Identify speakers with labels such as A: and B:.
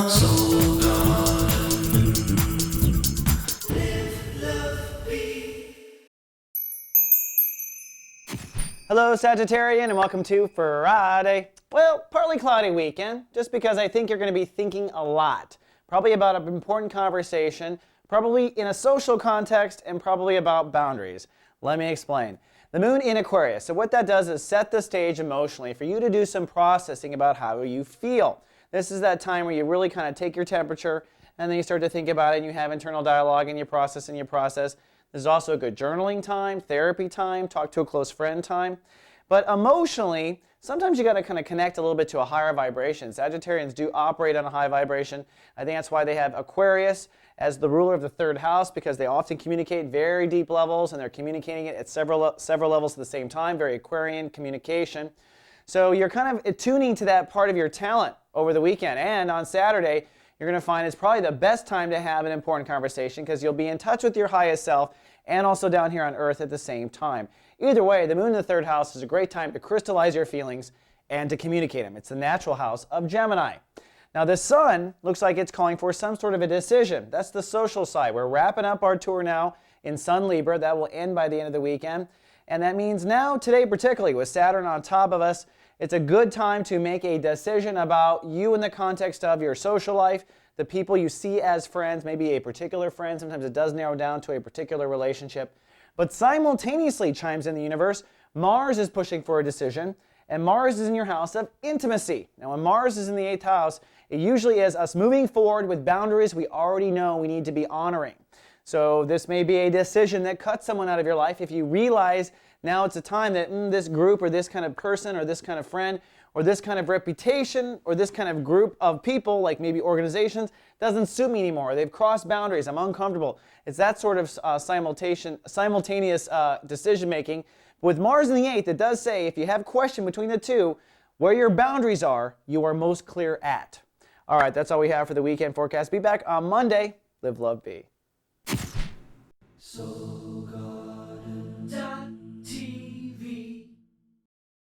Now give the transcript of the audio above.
A: Soul Garden. Live, love, be.
B: Hello, Sagittarian, and welcome to Friday. Well, partly cloudy weekend, just because I think you're going to be thinking a lot. Probably about an important conversation, probably in a social context, and probably about boundaries. Let me explain. The moon in Aquarius, so what that does is set the stage emotionally for you to do some processing about how you feel. This is that time where you really kind of take your temperature, and then you start to think about it, and you have internal dialogue, and you process and you process. This is also a good journaling time, therapy time, talk to a close friend time. But emotionally, sometimes you got to kind of connect a little bit to a higher vibration. Sagittarians do operate on a high vibration. I think that's why they have Aquarius as the ruler of the third house, because they often communicate very deep levels, and they're communicating it at several levels at the same time, very Aquarian communication. So you're kind of attuning to that part of your talent over the weekend. And on Saturday, you're going to find it's probably the best time to have an important conversation because you'll be in touch with your highest self and also down here on Earth at the same time. Either way, the moon in the third house is a great time to crystallize your feelings and to communicate them. It's the natural house of Gemini. Now the sun looks like it's calling for some sort of a decision. That's the social side. We're wrapping up our tour now in Sun Libra. That will end by the end of the weekend. And that means now, today particularly, with Saturn on top of us, it's a good time to make a decision about you in the context of your social life, the people you see as friends, maybe a particular friend. Sometimes it does narrow down to a particular relationship. But simultaneously chimes in the universe, Mars is pushing for a decision, and Mars is in your house of intimacy. Now when Mars is in the 8th house, it usually is us moving forward with boundaries we already know we need to be honoring. So this may be a decision that cuts someone out of your life if you realize now it's a time that this group or this kind of person or this kind of friend or this kind of reputation or this kind of group of people, like maybe organizations, doesn't suit me anymore. They've crossed boundaries. I'm uncomfortable. It's that sort of simultaneous decision making. With Mars in the 8th, it does say if you have question between the two, where your boundaries are, you are most clear at. All right, that's all we have for the weekend forecast. Be back on Monday. Live, love, be.
A: Soul Garden.